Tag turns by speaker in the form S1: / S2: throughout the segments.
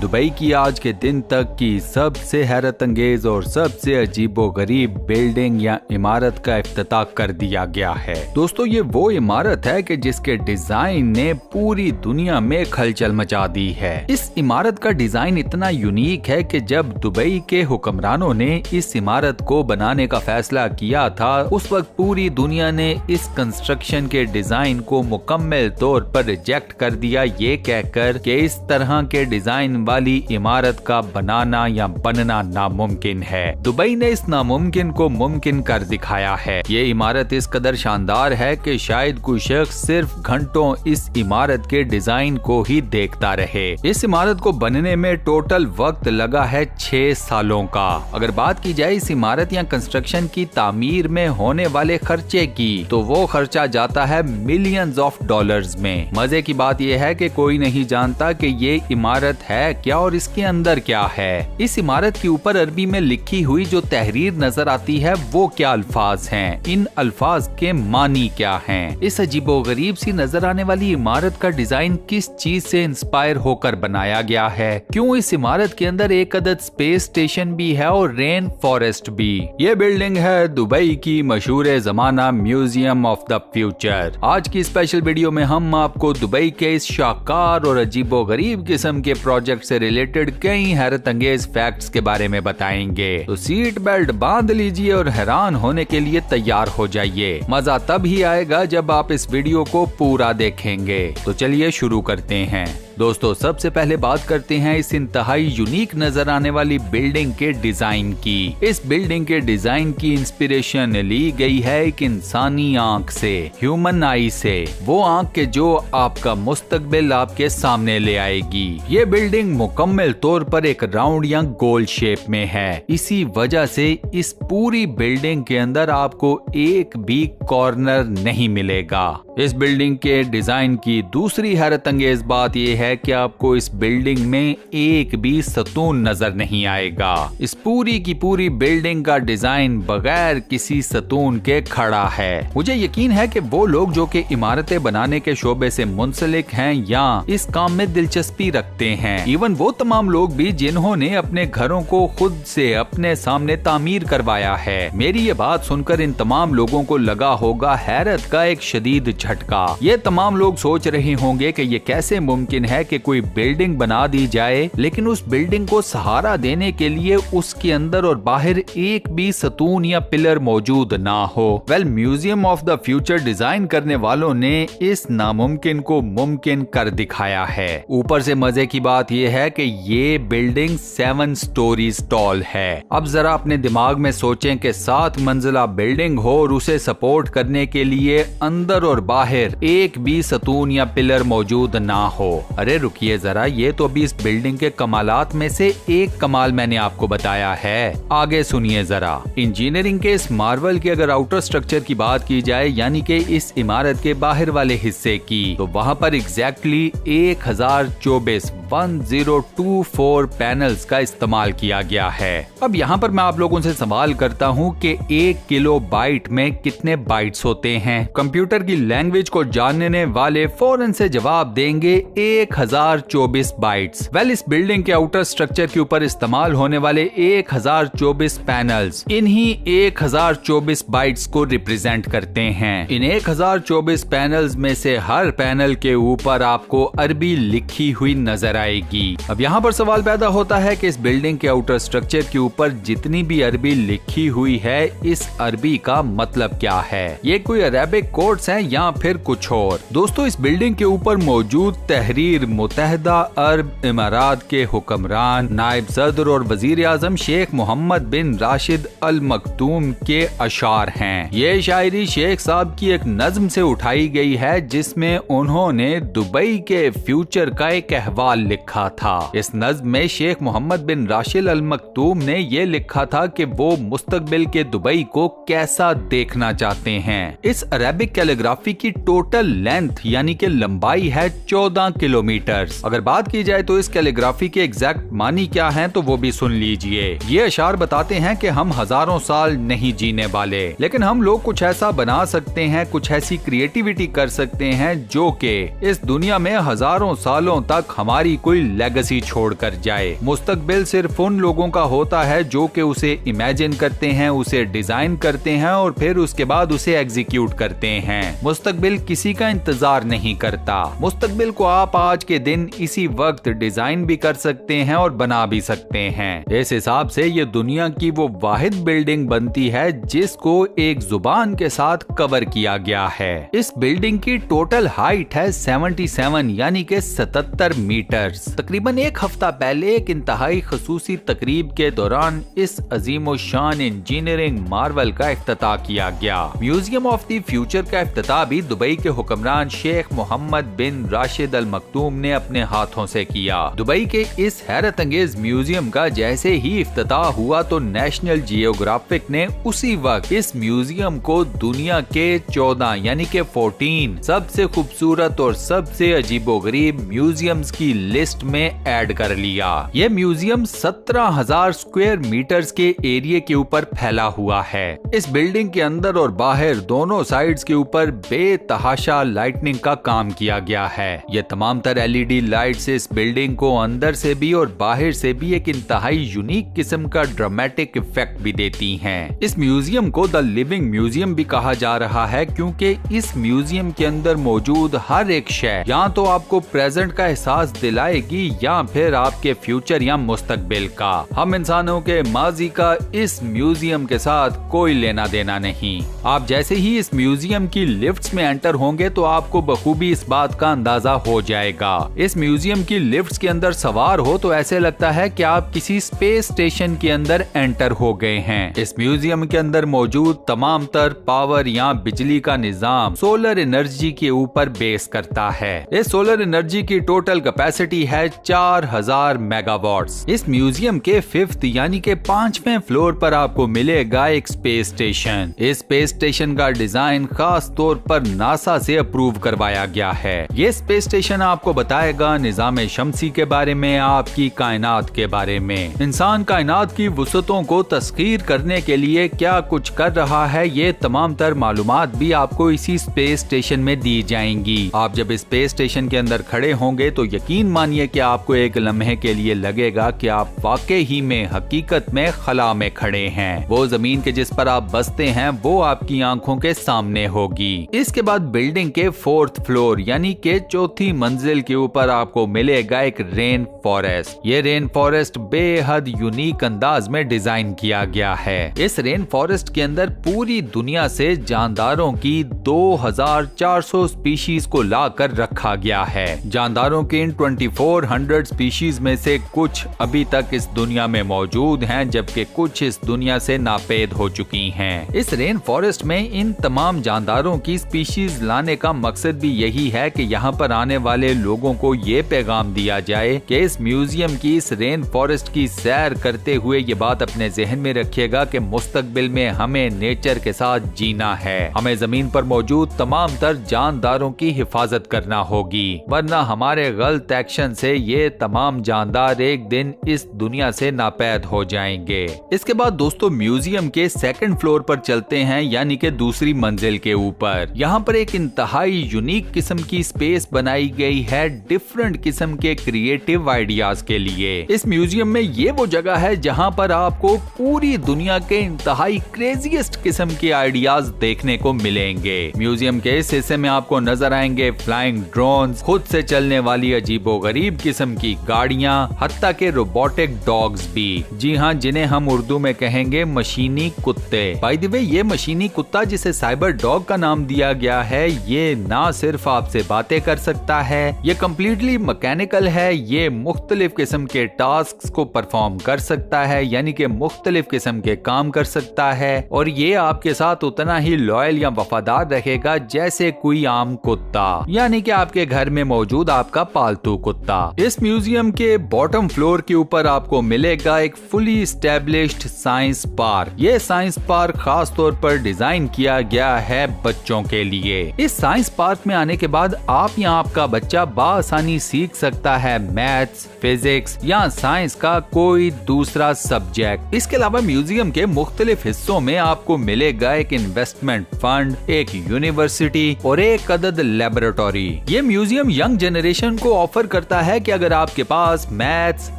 S1: Dubai की आज के दिन तक की सबसे हैरत अंगेज और सबसे अजीबोगरीब बिल्डिंग या इमारत का इफ्तिताह कर दिया गया है। दोस्तों, ये वो इमारत है कि जिसके डिजाइन ने पूरी दुनिया में खलचल मचा दी है। इस इमारत का डिजाइन इतना यूनिक है कि जब दुबई के हुक्मरानों ने इस इमारत को बनाने का फैसला किया था, उस वक्त पूरी दुनिया ने इस कंस्ट्रक्शन के डिजाइन को मुकम्मल तौर पर रिजेक्ट कर दिया, ये कहकर कि इस तरह के डिजाइन वाली इमारत का बनाना या बनना नामुमकिन है। दुबई ने इस नामुमकिन को मुमकिन कर दिखाया है। ये इमारत इस कदर शानदार है कि शायद कोई शख्स सिर्फ घंटों इस इमारत के डिजाइन को ही देखता रहे। इस इमारत को बनने में टोटल वक्त लगा है 6 सालों का। अगर बात की जाए इस इमारत या कंस्ट्रक्शन की तामीर में होने वाले खर्चे की, तो वो खर्चा जाता है मिलियंस ऑफ डॉलर्स में। मजे की बात यह है कि कोई नहीं जानता कि ये इमारत है क्या और इसके अंदर क्या है। इस इमारत के ऊपर अरबी में लिखी हुई जो तहरीर नजर आती है वो क्या अल्फाज हैं, इन अल्फाज के मानी क्या हैं। इस अजीबोगरीब सी नजर आने वाली इमारत का डिजाइन किस चीज से इंस्पायर होकर बनाया गया है? क्यों इस इमारत के अंदर एक अदद स्पेस स्टेशन भी है और रेन फॉरेस्ट भी? ये बिल्डिंग है दुबई की मशहूर जमाना म्यूजियम ऑफ द फ्यूचर। आज की स्पेशल वीडियो में हम आपको दुबई के इस शाहकार और अजीबोगरीब किस्म के प्रोजेक्ट से रिलेटेड कई हैरत अंगेज फैक्ट्स के बारे में बताएंगे। तो सीट बेल्ट बांध लीजिए और हैरान होने के लिए तैयार हो जाइए। मजा तब ही आएगा जब आप इस वीडियो को पूरा देखेंगे। तो चलिए शुरू करते हैं। दोस्तों, सबसे पहले बात करते हैं इस इंतहाई यूनिक नजर आने वाली बिल्डिंग के डिजाइन की। इस बिल्डिंग के डिजाइन की इंस्पिरेशन ली गई है एक इंसानी आंख से, ह्यूमन आई से, वो आंख के जो आपका मुस्तकबिल आपके सामने ले आएगी। ये बिल्डिंग मुकम्मल तौर पर एक राउंड या गोल शेप में है। इसी वजह से इस पूरी बिल्डिंग के अंदर आपको एक भी कॉर्नर नहीं मिलेगा। इस बिल्डिंग के डिजाइन की दूसरी हैरत अंगेज बात यह है कि आपको इस बिल्डिंग में एक भी सतून नजर नहीं आएगा। इस पूरी की पूरी बिल्डिंग का डिजाइन बगैर किसी सतून के खड़ा है। मुझे यकीन है कि वो लोग जो कि इमारतें बनाने के शोबे से मुंसलिक हैं या इस काम में दिलचस्पी रखते हैं, इवन वो तमाम लोग भी जिन्होंने अपने घरों को खुद से अपने सामने तामीर करवाया है, मेरी ये बात सुनकर इन तमाम लोगों को लगा होगा हैरत का एक शदीद झटका। ये तमाम लोग सोच रहे होंगे कि ये कैसे मुमकिन है कि कोई बिल्डिंग बना दी जाए लेकिन उस बिल्डिंग को सहारा देने के लिए उसके अंदर और बाहर एक भी सतून या पिलर मौजूद ना हो। Well, museum of the future design करने वालों ने इस नामुमकिन को मुमकिन कर दिखाया है। ऊपर से मजे की बात यह है कि ये बिल्डिंग 7 स्टोरीज टॉल है। अब जरा अपने दिमाग में सोचें कि 7 मंजिला बिल्डिंग हो और उसे सपोर्ट करने के लिए अंदर और बाहर एक भी सतून या पिलर मौजूद ना हो। अरे रुकिए जरा, ये तो अभी इस बिल्डिंग के कमालात में से एक कमाल मैंने आपको बताया है, आगे सुनिए जरा। इंजीनियरिंग के इस मार्वल के अगर आउटर स्ट्रक्चर की बात की जाए, यानी कि इस इमारत के बाहर वाले हिस्से की, तो वहाँ पर एग्जैक्टली 1024 पैनल्स का इस्तेमाल किया गया है। अब यहाँ पर मैं आप लोगों से सवाल करता हूँ कि 1 किलोबाइट में कितने बाइट्स होते हैं? कंप्यूटर की लैंग्वेज को जानने वाले फौरन से जवाब देंगे 1024 बाइट्स। वेल, इस बिल्डिंग के आउटर स्ट्रक्चर के ऊपर इस्तेमाल होने वाले 1024 पैनल्स इन्हीं 1024 बाइट्स को रिप्रेजेंट करते हैं। इन 1024 पैनल्स में से हर पैनल के ऊपर आपको अरबी लिखी हुई नजर आएगी। अब यहाँ पर सवाल पैदा होता है कि इस बिल्डिंग के आउटर स्ट्रक्चर के ऊपर जितनी भी अरबी लिखी हुई है, इस अरबी का मतलब क्या है? ये कोई अरेबिक कोड्स हैं या फिर कुछ और? दोस्तों, इस बिल्डिंग के ऊपर मौजूद तहरीर मुत्तहिदा अरब इमारात के हुक्मरान नायब सदर और वजीर आजम शेख मोहम्मद बिन राशिद अल मखदूम के अशार हैं। ये शायरी शेख साहब की एक नज्म से उठाई गई है जिसमें उन्होंने दुबई के फ्यूचर का एक अहवाल लिखा था। इस नज्म में शेख मोहम्मद बिन राशिद अल मखदूम ने ये लिखा था कि वो मुस्तकबिल के दुबई को कैसा देखना चाहते हैं। इस अरेबिक कैलीग्राफी की टोटल लेंथ यानी कि लंबाई है 14 किलोमीटर। अगर बात की जाए तो इस कैलीग्राफी के एग्जैक्ट मानी क्या हैं तो वो भी सुन लीजिए। ये अशार बताते हैं कि हम हजारों साल नहीं जीने वाले, लेकिन हम लोग कुछ ऐसा बना सकते हैं, कुछ ऐसी क्रिएटिविटी कर सकते हैं जो कि इस दुनिया में हजारों सालों तक हमारी कोई लेगेसी छोड़कर जाए। मुस्तकबिल सिर्फ उन लोगों का होता है जो कि उसे इमेजिन करते हैं, उसे डिजाइन करते हैं और फिर उसके बाद उसे एग्जीक्यूट करते हैं। मुस्तकबिल किसी का इंतजार नहीं करता। मुस्तकबिल को आप आज के दिन इसी वक्त डिजाइन भी कर सकते हैं और बना भी सकते हैं। इस हिसाब से ये दुनिया की वो वाहिद बिल्डिंग बनती है जिसको एक जुबान के साथ कवर किया गया है। इस बिल्डिंग की टोटल हाइट है 77 यानी कि 77 मीटर। तकरीबन एक हफ्ता पहले एक इंतहाई खसूसी तकरीब के दौरान इस अजीम शान इंजीनियरिंग मार्वल का इफ्तिताह किया गया। म्यूजियम ऑफ द फ्यूचर का इफ्तिताह भी दुबई के हुक्मरान शेख मोहम्मद बिन राशिद अल मखतूम ने अपने हाथों से किया। दुबई के इस हैरत अंगेज म्यूजियम का जैसे ही इफ्तिताह हुआ तो नेशनल जियोग्राफिक ने उसी वक्त इस म्यूजियम को दुनिया के 14 यानी कि 14 सबसे खूबसूरत और सबसे अजीबोगरीब म्यूजियम्स की लिस्ट में ऐड कर लिया। यह म्यूजियम 17,000 स्क्वायर मीटर्स के एरिया के ऊपर फैला हुआ है। इस बिल्डिंग के अंदर और बाहर दोनों साइड्स के ऊपर बेतहाशा लाइटनिंग का काम किया गया है। ये तमाम तर LED लाइट्स इस बिल्डिंग को अंदर से भी और बाहर से भी एक इंतहाई यूनिक किस्म का ड्रामेटिक इफेक्ट भी देती हैं। इस म्यूजियम को द लिविंग म्यूजियम भी कहा जा रहा है क्योंकि इस म्यूजियम के अंदर मौजूद हर एक शय या तो आपको प्रेजेंट का एहसास दिलाएगी या फिर आपके फ्यूचर या मुस्तकबिल का। हम इंसानों के माजी का इस म्यूजियम के साथ कोई लेना देना नहीं। आप जैसे ही इस म्यूजियम की लिफ्ट्स में एंटर होंगे तो आपको बखूबी इस बात का अंदाजा हो जाएगा। इस म्यूजियम की लिफ्ट्स के अंदर सवार हो तो ऐसे लगता है कि आप किसी स्पेस स्टेशन के अंदर एंटर हो गए हैं। इस म्यूजियम के अंदर मौजूद तमाम तर पावर या बिजली का निजाम सोलर एनर्जी के ऊपर बेस करता है। इस सोलर एनर्जी की टोटल कैपेसिटी है 4000 मेगावाट्स। इस म्यूजियम के 5th यानी के 5वें फ्लोर पर आपको मिलेगा एक स्पेस स्टेशन। इस स्पेस स्टेशन का डिजाइन खास तौर पर नासा से अप्रूव करवाया गया है। ये स्पेस स्टेशन आपको बताएगा निजाम शमसी के बारे में, आपकी कायनात के बारे में। इंसान कायनात की वुसअतों को तस्खीर करने के लिए क्या कुछ कर रहा है, ये तमाम तर मालूमात भी आपको इसी स्पेस स्टेशन में दी जाएंगी। आप जब स्पेस स्टेशन के अंदर खड़े होंगे तो यकीन मानिए कि आपको एक लम्हे के लिए लगेगा कि आप वाकई ही में हकीकत में खला में खड़े हैं। वो जमीन के जिस पर आप बसते हैं वो आपकी आंखों के सामने होगी। इसके बाद बिल्डिंग के 4th फ्लोर यानी के 4थी मंजिल के ऊपर आपको मिलेगा एक रेन फॉरेस्ट। ये रेन फॉरेस्ट बेहद यूनिक अंदाज में डिजाइन किया गया है। इस रेन फॉरेस्ट के अंदर पूरी दुनिया से जानदारों की 2400 स्पीशीज को लाकर रखा गया है। जानदारों के इन 2400 स्पीशीज में से कुछ अभी तक इस दुनिया में मौजूद हैं जबकि कुछ इस दुनिया से नापेद हो चुकी हैं। इस रेन फॉरेस्ट में इन तमाम जानदारों की स्पीशीज लाने का मकसद भी यही है कि यहाँ पर आने वाले लोगों को ये पैगाम दिया जाए कि इस म्यूजियम की इस रेन फॉरेस्ट की सैर करते हुए ये बात अपने जहन में रखिएगा कि मुस्तकबिल में हमें नेचर के साथ जीना है। हमें जमीन पर मौजूद तमाम तर जानदारों की हिफाजत करना होगी, वरना हमारे गलत एक्शन से ये तमाम जानदार एक दिन इस दुनिया से नापैद हो जाएंगे। इसके बाद दोस्तों म्यूजियम के 2nd फ्लोर पर चलते हैं यानी कि दूसरी मंजिल के ऊपर। यहाँ पर एक इंतहाई यूनिक किस्म की स्पेस बनाई गई है डिफरेंट किस्म के क्रिएटिव आइडियाज के लिए। इस म्यूजियम में ये वो जगह है जहाँ पर आपको पूरी दुनिया के इंतहाई क्रेजीएस्ट किस्म के आइडियाज देखने को मिलेंगे। म्यूजियम के इस हिस्से में आपको नजर आएंगे फ्लाइंग ड्रोन्स, खुद से चलने वाली अजीबोगरीब किस्म की गाड़ियाँ, हत्ता के रोबोटिक डॉग्स भी। जी हाँ, जिन्हें हम उर्दू में कहेंगे मशीनी कुत्ते। बाय द वे ये मशीनी कुत्ता जिसे साइबर डॉग का नाम दिया गया है, ये ना सिर्फ आपसे बातें कर सकता है, ये कम्प्लीटली मैकेनिकल है। ये मुख्तलिफ किस्म के टास्क को परफॉर्म कर सकता है यानी कि मुख्तलिफ किस्म के काम कर सकता है और ये आपके साथ उतना ही लॉयल या वफादार रहेगा जैसे कोई आम कुत्ता, यानी कि आपके घर में मौजूद आपका पालतू कुत्ता। इस म्यूजियम के बॉटम फ्लोर के ऊपर आपको मिलेगा एक फुली एस्टेब्लिश्ड साइंस पार्क। ये साइंस पार्क खास तौर पर डिजाइन किया गया है बच्चों के लिए। इस साइंस पार्क में आने के बाद आप या आपका बच्चा बासानी सीख सकता है मैथ्स, फिजिक्स या साइंस का कोई दूसरा सब्जेक्ट। इसके अलावा म्यूजियम के मुख्तलिफ हिस्सों में आपको मिलेगा एक इन्वेस्टमेंट फंड, एक यूनिवर्सिटी और एक अदद लेबोरेटरी। ये म्यूजियम यंग जनरेशन को ऑफर करता है कि अगर आपके पास मैथ्स,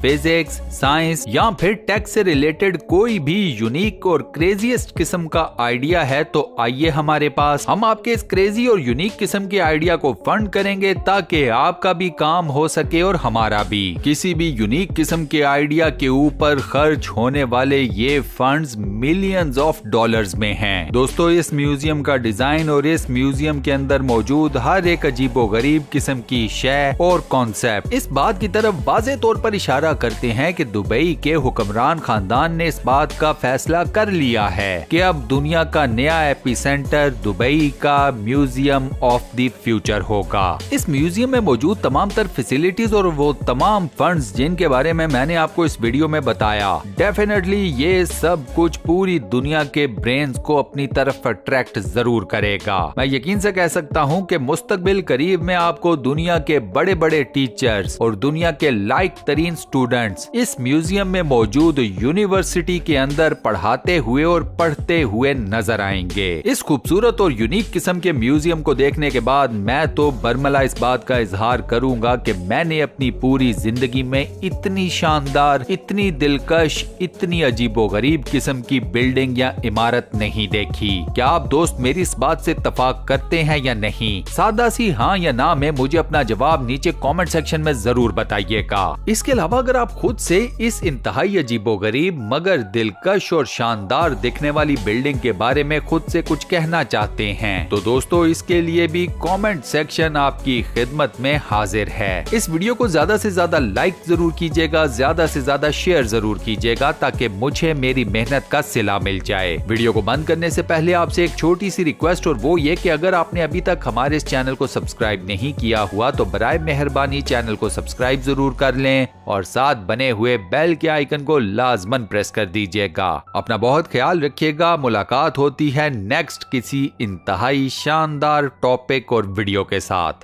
S1: फिजिक्स, साइंस या फिर टेक से रिलेटेड कोई भी यूनिक और क्रेजीएस्ट किस्म का आइडिया है तो आइए हमारे पास, हम आपके इस क्रेजी और यूनिक किस्म के आइडिया को फंड करेंगे ताकि आपका भी काम हो सके और हमारा भी। किसी भी यूनिक किस्म के आइडिया के ऊपर खर्च होने वाले ये फंड्स मिलियंस ऑफ डॉलर्स में हैं। दोस्तों, इस म्यूजियम का डिजाइन और इस म्यूजियम के अंदर मौजूद हर एक अजीबोगरीब किस्म की शय और कॉन्सेप्ट इस बात की तरफ वाज़े तौर पर इशारा करते हैं कि दुबई के हुक्मरान खानदान ने इस बात का फैसला कर लिया है कि अब दुनिया का नया एपिसेंटर दुबई का म्यूजियम ऑफ द फ्यूचर होगा। इस म्यूजियम में मौजूद तमाम तर फैसिलिटीज और वो तमाम फंड्स जिनके बारे में मैंने आपको इस वीडियो में बताया, डेफिनेटली ये सब कुछ पूरी दुनिया के ब्रेन्स को अपनी तरफ अट्रैक्ट जरूर करेगा। मैं यकीन से कह सकता हूँ कि मुस्तकबिल करीब में आपको दुनिया के बड़े बड़े टीचर्स और दुनिया के लायक तरीन स्टूडेंट्स इस म्यूजियम में मौजूद यूनिवर्सिटी के अंदर पढ़ाते हुए और पढ़ते हुए नजर आएंगे। इस खूबसूरत और यूनिक किस्म के म्यूजियम को देखने के बाद मैं तो बरमला इस बात का इजहार करूंगा कि मैंने अपनी पूरी जिंदगी में इतनी शानदार, इतनी दिलकश, इतनी अजीबोगरीब किस्म की बिल्डिंग या इमारत नहीं देखी। क्या आप दोस्त मेरी इस बात से इत्तफाक करते हैं या नहीं? सादा सी हाँ या ना में मुझे अपना जवाब नीचे कमेंट सेक्शन में जरूर बताइएगा। इसके अलावा अगर आप खुद से इस इंतहाई अजीबोगरीब मगर दिलकश और शानदार दिखने वाली बिल्डिंग के बारे में खुद से कुछ कहना चाहते हैं तो दोस्तों इसके लिए भी कमेंट सेक्शन आपकी खिदमत में हाजिर है। इस वीडियो को ज्यादा से ज्यादा लाइक जरूर कीजिएगा, ज्यादा से ज्यादा शेयर जरूर कीजिएगा ताकि मुझे मेरी मेहनत का सिला मिल जाए। वीडियो को बंद करने से पहले आपसे एक छोटी सी रिक्वेस्ट और वो ये कि अगर आपने अभी तक हमारे इस चैनल को सब्सक्राइब नहीं किया हुआ तो बराए मेहरबानी चैनल को सब्सक्राइब जरूर कर लें और साथ बने हुए बेल के आइकन को लाजमन प्रेस कर दीजिएगा। अपना बहुत ख्याल रखिएगा। मुलाकात होती है नेक्स्ट किसी इंतहाई शानदार टॉपिक और वीडियो के साथ।